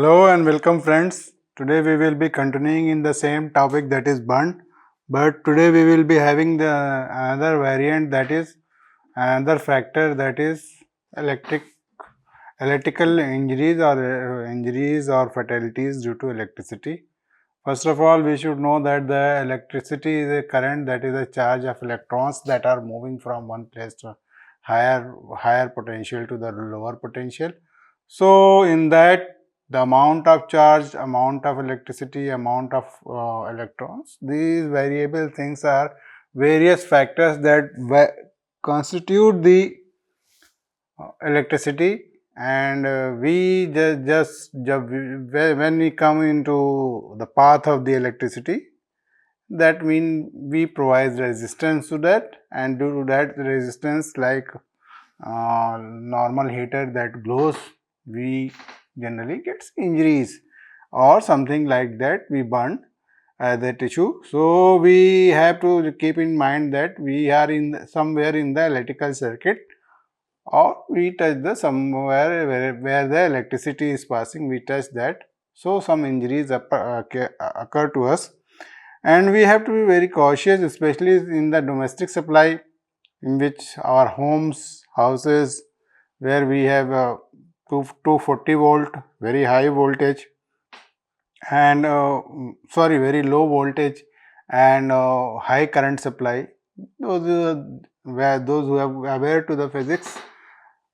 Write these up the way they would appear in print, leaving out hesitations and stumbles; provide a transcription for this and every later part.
Hello and welcome friends. Today we will be continuing in the same topic, that is burn, but today we will be having the another variant, that is another factor, that is electrical injuries or fatalities due to electricity. First of all, we should know that the electricity is a current, that is a charge of electrons that are moving from one place to higher potential to the lower potential. So in that, the amount of charge, amount of electricity, amount of electrons, these variable things are various factors that constitute the electricity. And we when we come into the path of the electricity, that means we provide resistance to that, and due to that resistance, like normal heater that glows, we generally gets injuries or something like that, we burn the tissue. So we have to keep in mind that we are in somewhere in the electrical circuit, or we touch the somewhere where the electricity is passing, we touch that, so some injuries occur to us. And we have to be very cautious, especially in the domestic supply, in which our houses, where we have a 240 volt very high voltage, and very low voltage and high current supply. Those who are aware to the physics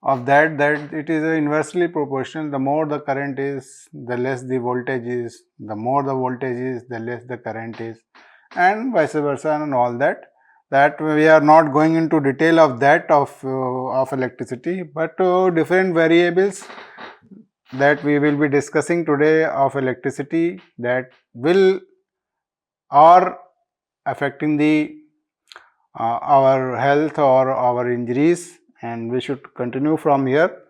of that it is inversely proportional. The more the current is, the less the voltage is. The more the voltage is, the less the current is, and vice versa, and all that we are not going into detail of that of electricity, but different variables that we will be discussing today of electricity that will are affecting the our health or our injuries, and we should continue from here.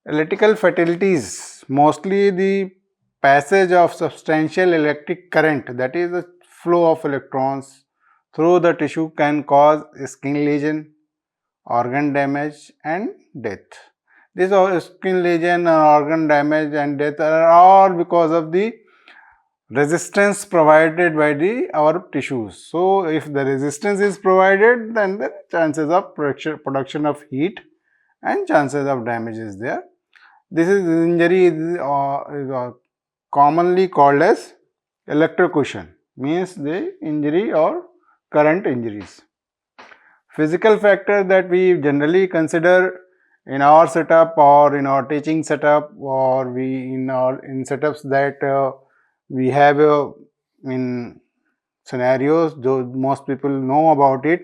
Electrical fatalities, mostly the passage of substantial electric current, that is the flow of electrons through the tissue, can cause skin lesion, organ damage and death. This skin lesion, organ damage and death are all because of the resistance provided by our tissues. So if the resistance is provided, then the chances of production of heat and chances of damage is there. This injury is commonly called as electrocution, means the injury or current injuries. Physical factor that we generally consider in our setup or in our teaching setup, or we in setups that we have in scenarios, though most people know about it.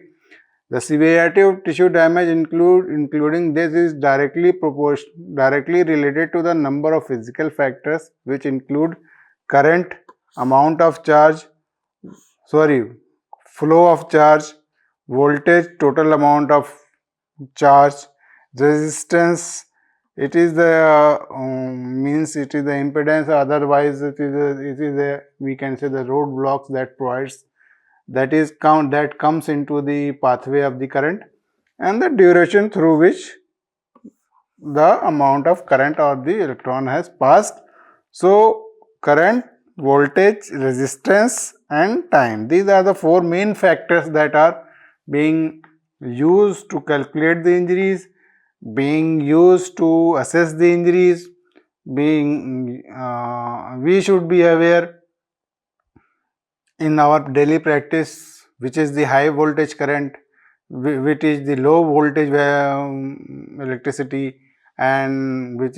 The severity of tissue damage including this is directly related to the number of physical factors, which include current, amount of charge, flow of charge, voltage, total amount of charge, resistance. It is the means it is the impedance, otherwise it is a we can say the roadblocks that provides, that comes into the pathway of the current, and the duration through which the amount of current or the electron has passed. So current, voltage, resistance and time, these are the four main factors that are being used to calculate the injuries, being used to assess the injuries. We should be aware in our daily practice, which is the high voltage current, which is the low voltage electricity, and which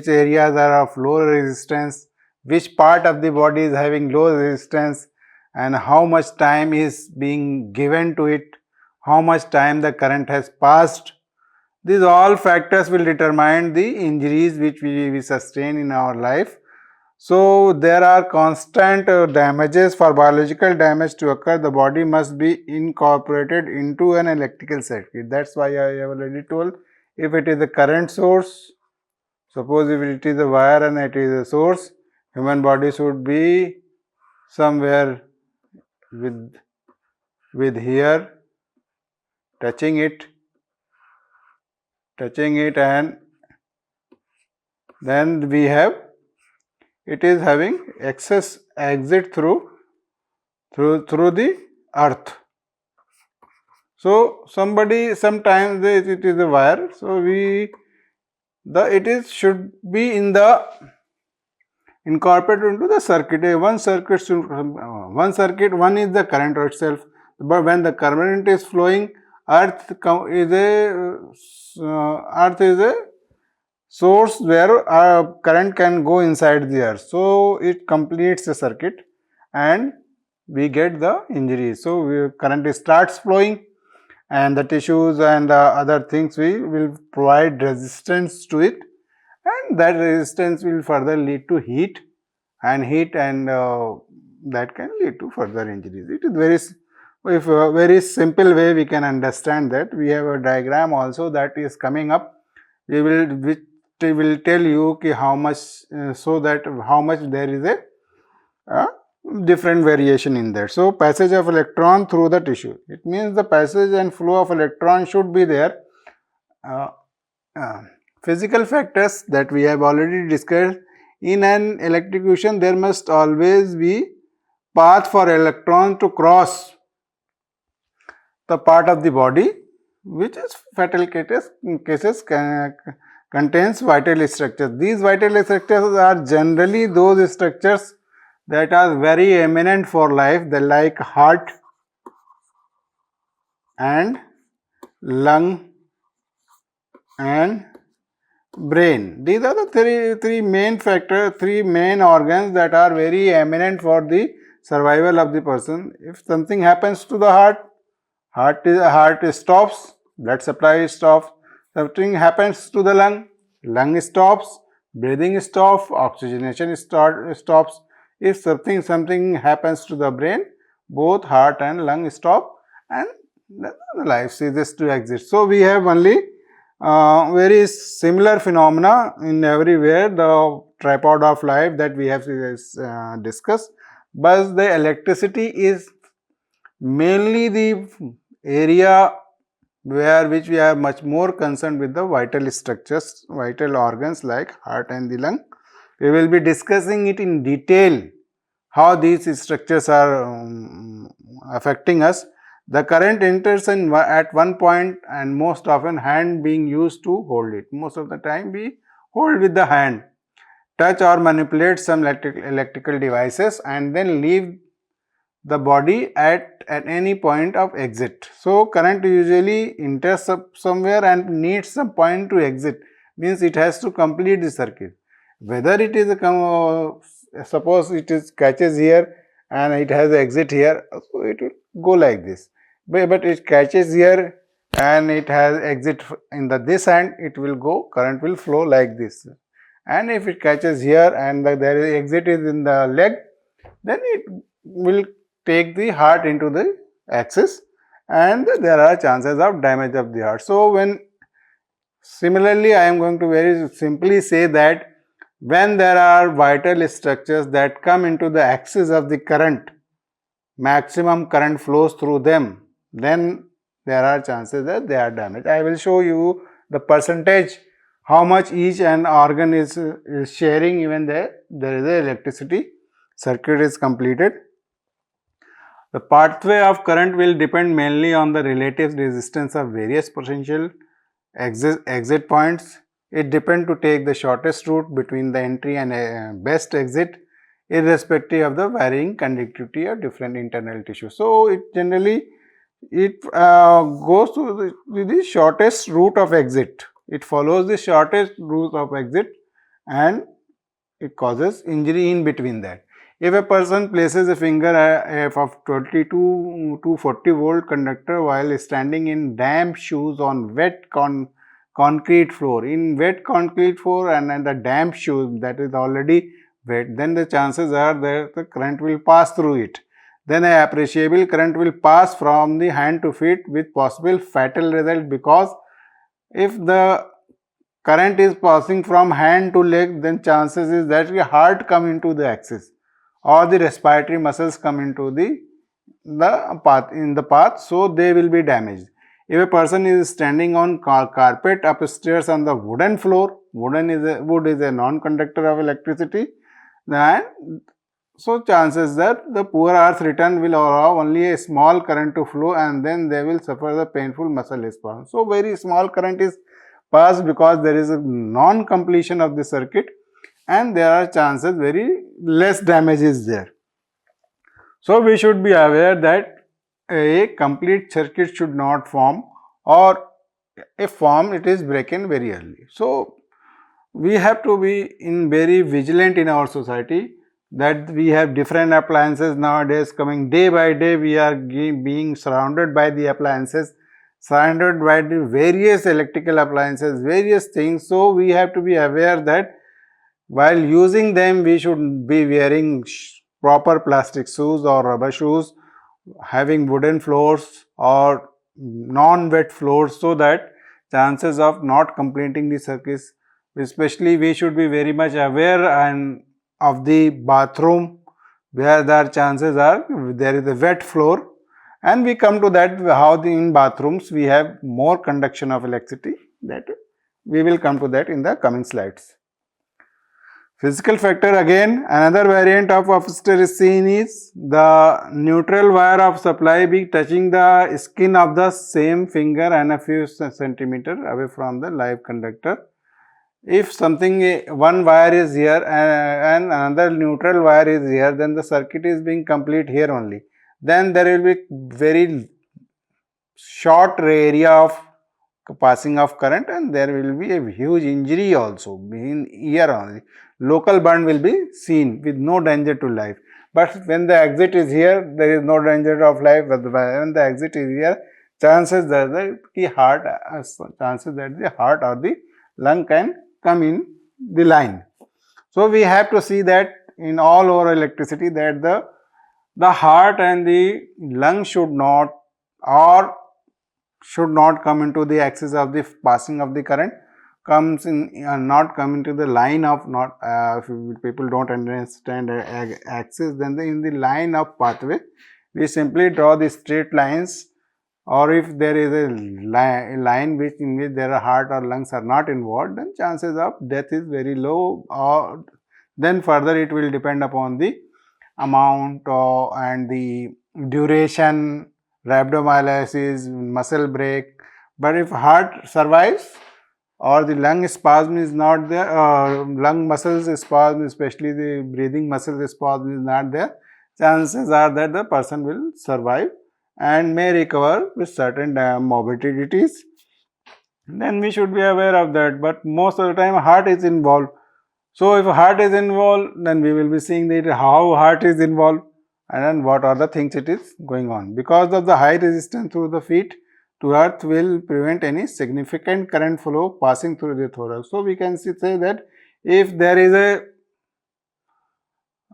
areas are of low resistance, which part of the body is having low resistance, and how much time is being given to it, how much time the current has passed. These all factors will determine the injuries which we sustain in our life. So there are constant damages. For biological damage to occur, the body must be incorporated into an electrical circuit. That's why I have already told, if it is a current source, suppose if it is a wire and it is a source, human body should be somewhere with here, touching it, and then we have it is having excess exit through the earth. So sometimes it is a wire, so it should be incorporated into the circuit. One circuit one is the current itself, but when the current is flowing, earth is a source where current can go inside the earth. So it completes the circuit and we get the injury. So current starts flowing and the tissues and other things will provide resistance to it, and that resistance will further lead to heat and that can lead to further injuries. It is very simple way we can understand that. We have a diagram also that is coming up. Which will tell you how much how much there is a different variation in that. So passage of electron through the tissue. It means the passage and flow of electron should be there. Uh, Physical factors that we have already discussed. In an electrocution, there must always be path for electron to cross the part of the body which is fatal cases contains vital structures. These vital structures are generally those structures that are very eminent for life, they like heart and lung and brain. These are the three main organs that are very eminent for the survival of the person. If something happens to the heart stops, blood supply stops. Something happens to the lung stops, breathing stops, oxygenation stops. If something happens to the brain, both heart and lung stop and the life ceases to exist. So we have only very similar phenomena in everywhere, the tripod of life that we have discussed, but the electricity is mainly the area which we are much more concerned with the vital structures, vital organs like heart and the lung. We will be discussing it in detail how these structures are affecting us. The current enters at one point and most often hand being used to hold it. Most of the time we hold with the hand, touch or manipulate some electrical devices and then leave the body at any point of exit. So current usually enters somewhere and needs some point to exit, means it has to complete the circuit. Whether it is suppose it is catches here and it has exit here, so it will go like this. But it catches here and it has exit in this hand, it will go, current will flow like this. And if it catches here and there is exit is in the leg, then it will take the heart into the axis and there are chances of damage of the heart. So similarly I am going to very simply say that when there are vital structures that come into the axis of the current, maximum current flows through them, then there are chances that they are damaged. I will show you the percentage how much each an organ is sharing even there is a electricity circuit is completed. The pathway of current will depend mainly on the relative resistance of various potential exit points. It depends to take the shortest route between the entry and best exit, irrespective of the varying conductivity of different internal tissues. So it generally goes to the shortest route of exit. It follows the shortest route of exit and it causes injury in between that. If a person places a finger of 22 to 40 volt conductor while standing in damp shoes on wet concrete floor, in wet concrete floor and the damp shoes that is already wet, then the chances are that the current will pass through it. Then an appreciable current will pass from the hand to feet with possible fatal result, because if the current is passing from hand to leg, then chances is that the heart come into the axis or the respiratory muscles come into the path, so they will be damaged. If a person is standing on carpet upstairs on the wooden floor, wood is a non-conductor of electricity, then so chances that the poor earth return will allow only a small current to flow, and then they will suffer the painful muscle response. So very small current is passed because there is a non-completion of the circuit, and there are chances very less damage is there. So we should be aware that a complete circuit should not form, or if form it is broken very early. So we have to be in very vigilant in our society, that we have different appliances nowadays coming day by day. We are being surrounded by the appliances, surrounded by the various electrical appliances, various things. So we have to be aware that while using them we should be wearing proper plastic shoes or rubber shoes, having wooden floors or non-wet floors, so that chances of not completing the circuits, especially we should be very much aware and of the bathroom where there chances are there is a wet floor, and we come to that how in bathrooms we have more conduction of electricity, that we will come to that in the coming slides. Physical factor, again another variant of upholstery is seen is the neutral wire of supply be touching the skin of the same finger and a few centimeter away from the live conductor. If something, one wire is here and another neutral wire is here, then the circuit is being complete here only. Then there will be very short area of passing of current, and there will be a huge injury also in ear only. Local burn will be seen with no danger to life. But when the exit is here, there is no danger of life. But when the exit is here, chances that the heart, chances that the heart or the lung can come in the line. So we have to see that in all over electricity, that the heart and the lung should not come into the axis of the passing of the current, comes in not come into the line of, not if people don't understand axis, then in the line of pathway we simply draw the straight lines, or if there is a line which in which there are heart or lungs are not involved, then chances of death is very low. Or then further it will depend upon the amount and the duration, rhabdomyolysis, muscle break. But if heart survives or the lung spasm is not there, lung muscles spasm, especially the breathing muscles spasm is not there, chances are that the person will survive and may recover with certain morbidities. Then we should be aware of that. But most of the time heart is involved. So if heart is involved, then we will be seeing that how heart is involved and then what are the things it is going on. Because of the high resistance through the feet to earth will prevent any significant current flow passing through the thorax. So we can say that if there is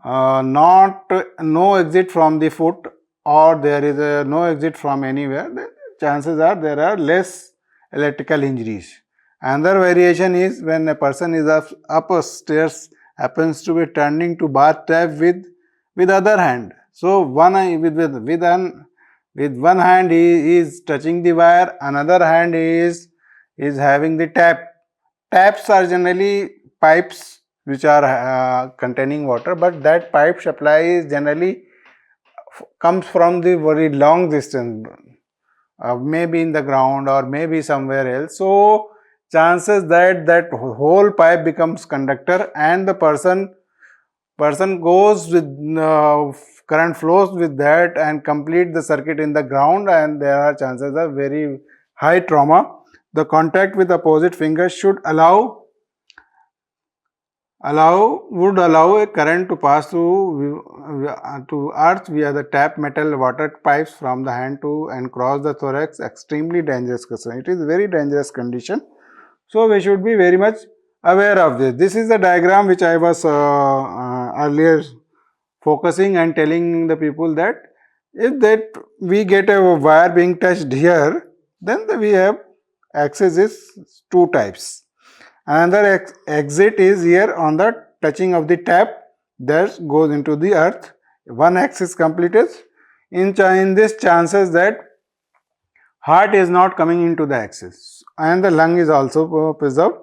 a no exit from the foot, or there is a no exit from anywhere, then chances are there are less electrical injuries. Another variation is when a person is upstairs, happens to be turning to bath tap with other hand. So with one hand he is touching the wire, another hand is having the tap. Taps are generally pipes which are containing water, but that pipe supply is generally comes from the very long distance, maybe in the ground or maybe somewhere else. So chances that whole pipe becomes conductor, and the person goes with current flows with that and complete the circuit in the ground, and there are chances of very high trauma. The contact with opposite finger should would allow a current to pass through to earth via the tap metal water pipes from the hand to and cross the thorax. Extremely dangerous condition. It is very dangerous condition. So we should be very much aware of this. This is the diagram which I was earlier focusing and telling the people that if that we get a wire being touched here, then we have axis is two types. Another exit is here on the touching of the tap, that goes into the earth. One axis completed. In this chances that heart is not coming into the axis and the lung is also preserved.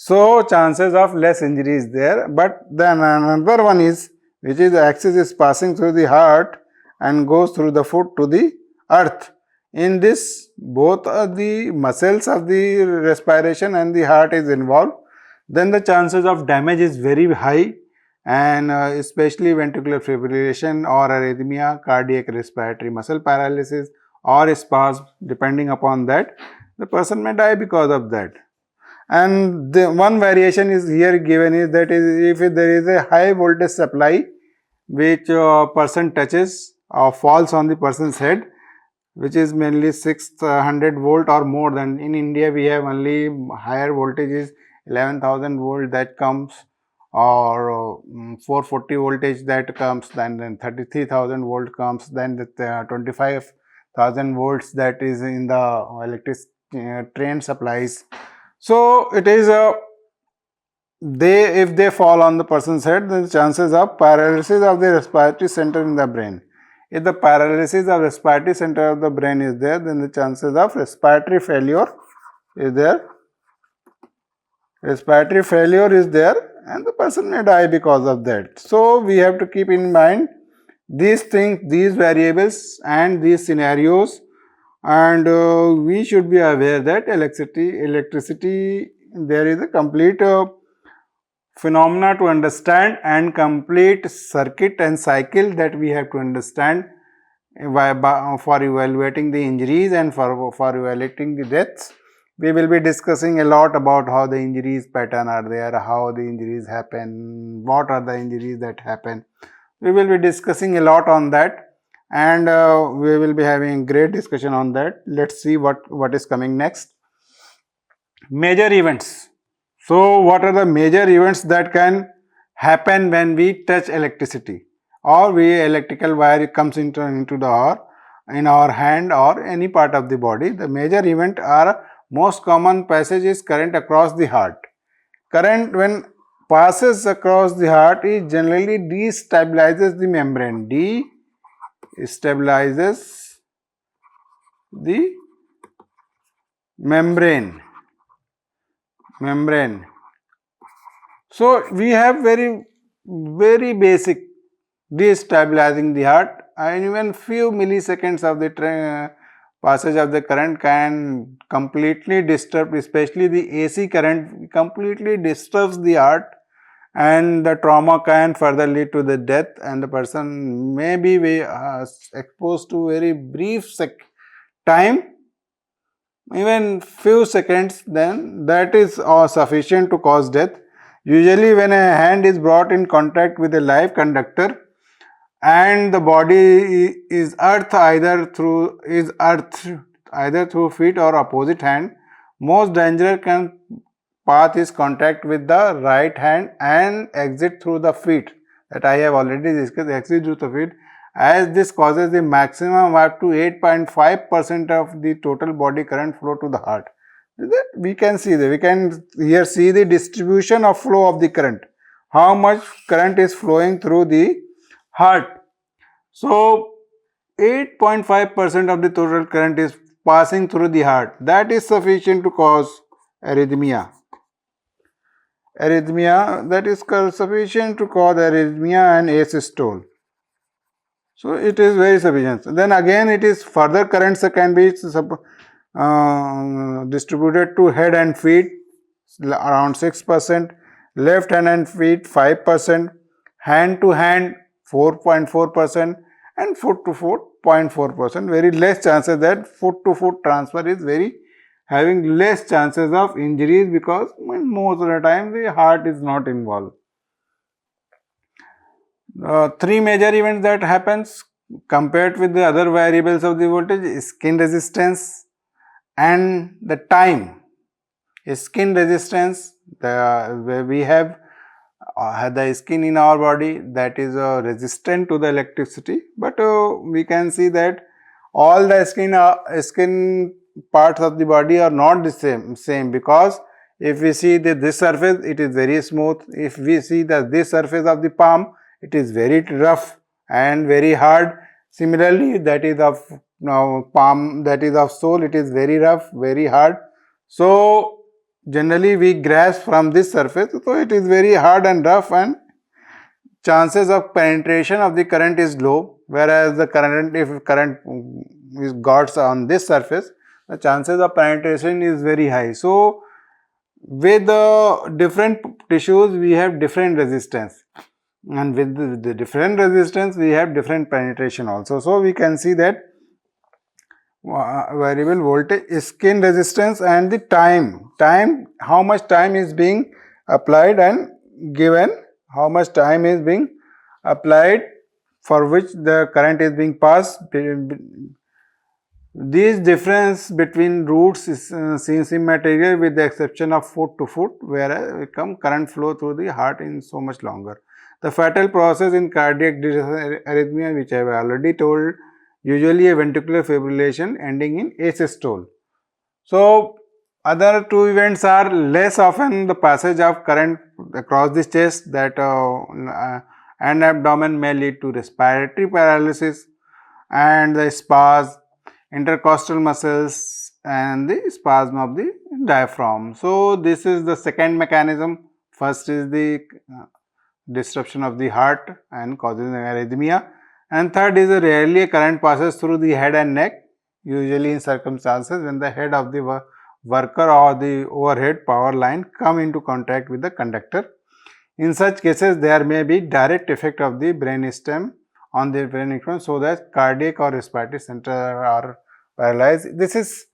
So chances of less injury is there. But then another one is, which is the axis is passing through the heart and goes through the foot to the earth. In this, both the muscles of the respiration and the heart is involved. Then the chances of damage is very high, and especially ventricular fibrillation or arrhythmia, cardiac respiratory muscle paralysis or spasm, depending upon that, the person may die because of that. And the one variation is here given is that is if there is a high voltage supply which person touches or falls on the person's head, which is mainly 600 volt or more. Than in India we have only higher voltage is 11,000 volt that comes, or 440 voltage that comes, then 33,000 volt comes, then the 25,000 volts that is in the electric train supplies. So it is a if they fall on the person's head, then the chances of paralysis of the respiratory center in the brain. If the paralysis of respiratory center of the brain is there, then the chances of respiratory failure is there. Respiratory failure is there, and the person may die because of that. So we have to keep in mind these things, these variables and these scenarios, and we should be aware that electricity there is a complete phenomena to understand and complete circuit and cycle that we have to understand for evaluating the injuries and for evaluating the deaths. We will be discussing a lot about how the injuries pattern are there, how the injuries happen, what are the injuries that happen. We will be discussing a lot on that, and we will be having a great discussion on that. Let's see what is coming next. Major events. So what are the major events that can happen when we touch electricity, or we electrical wire comes into in our hand or any part of the body? The major event are, most common passage is current across the heart. Current when passes across the heart, it generally destabilizes the membrane. Destabilizes the membrane. So we have very basic destabilizing the heart, and even few milliseconds of the passage of the current can completely disturb, especially the AC current completely disturbs the heart, and the trauma can further lead to the death, and the person may be exposed to very brief time, even few seconds, then that is sufficient to cause death. Usually when a hand is brought in contact with a live conductor and the body is earth either through feet or opposite hand, most dangerous path is contact with the right hand and exit through the feet, that I have already discussed, exit through the feet, as this causes the maximum up to 8.5% of the total body current flow to the heart. We can see that, we can here see the distribution of flow of the current, how much current is flowing through the heart. So 8.5% of the total current is passing through the heart. That is sufficient to cause arrhythmia. That is sufficient to cause arrhythmia and asystole. So it is very sufficient. Then again it is further currents can be distributed to head and feet around 6%, left hand and feet 5%, hand to hand 4.4%, and foot to foot 0.4%. Very less chances that foot to foot transfer is having less chances of injuries, because most of the time the heart is not involved. Three major events that happens compared with the other variables of the voltage: skin resistance and the time. Skin resistance, where we have the skin in our body that is resistant to the electricity, but we can see that all the skin parts of the body are not the same, because if we see this surface, it is very smooth. If we see this surface of the palm, it is very rough and very hard. Similarly, that is of palm, that is of sole, it is very rough, very hard. So generally we grasp from this surface, so it is very hard and rough, and chances of penetration of the current is low, whereas the current, if current is got on this surface, the chances of penetration is very high. So with the different tissues we have different resistance, and with the different resistance we have different penetration also. So we can see that variable voltage, skin resistance, and the time, how much time is being applied and given, how much time is being applied for which the current is being passed. This difference between routes is seems immaterial with the exception of foot to foot, whereas current flow through the heart is so much longer. The fatal process in cardiac arrhythmia, which I have already told, usually a ventricular fibrillation ending in asystole. So other two events are less often the passage of current across the chest, that and abdomen may lead to respiratory paralysis and the spasm, intercostal muscles, and the spasm of the diaphragm. So this is the second mechanism. First is the disruption of the heart and causing arrhythmia, and third is rarely a current passes through the head and neck, usually in circumstances when the head of the worker or the overhead power line come into contact with the conductor. In such cases, there may be direct effect of the brainstem on the brainstem, so that cardiac or respiratory center are paralyzed. This is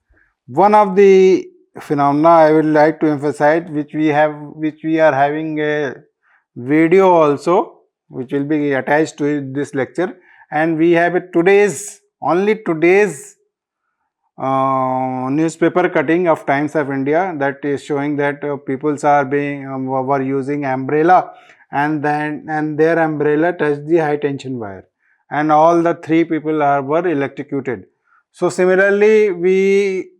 one of the phenomena I would like to emphasize, which we are having a video also, which will be attached to this lecture, and we have only today's newspaper cutting of Times of India, that is showing that peoples are were using umbrella, and their umbrella touched the high tension wire, and all the three people were electrocuted. So similarly, we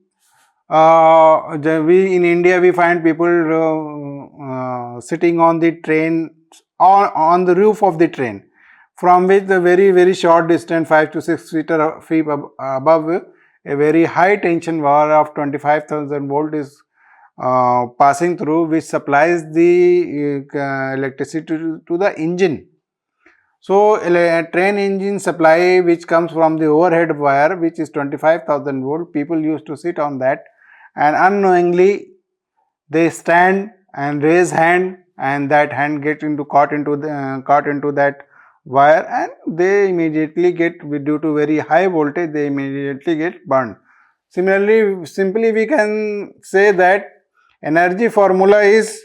in India we find people sitting on the train, on the roof of the train, from which the very short distance, 5 to 6 feet above, a very high tension wire of 25,000 volt is passing through, which supplies the electricity to the engine. So a train engine supply which comes from the overhead wire, which is 25,000 volt, people used to sit on that, and unknowingly they stand and raise hand, and that hand get caught into that wire, and they immediately get, due to very high voltage, they immediately get burned. Similarly, simply we can say that energy formula is,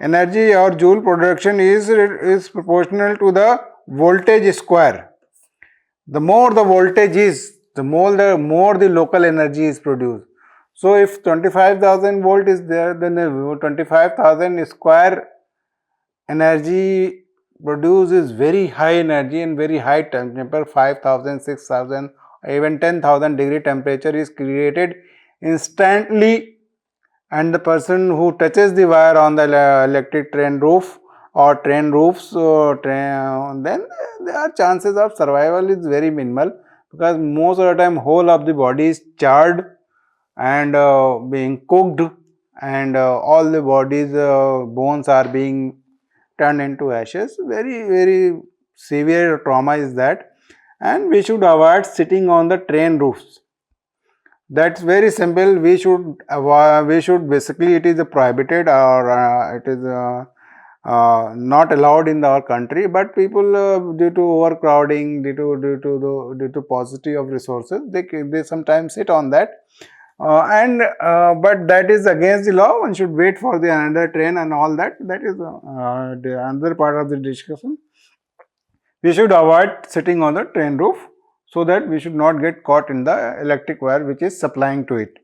energy or joule production is proportional to the voltage square. The more the voltage is, the more the local energy is produced. So if 25,000 volt is there, then the 25,000 square energy produced is very high energy and very high temperature. 5,000, 6,000, even 10,000 degree temperature is created instantly, and the person who touches the wire on the electric train roof or train roofs, then their chances of survival is very minimal, because most of the time whole of the body is charred and being cooked, and all the body's bones are being turned into ashes. Very severe trauma is that, and we should avoid sitting on the train roofs. That's very simple. We should basically, it is prohibited, or it is not allowed in our country, but people due to overcrowding, due to paucity of resources, they sometimes sit on that, but that is against the law. One should wait for the another train and all that. That is the another part of the discussion. We should avoid sitting on the train roof, so that we should not get caught in the electric wire which is supplying to it.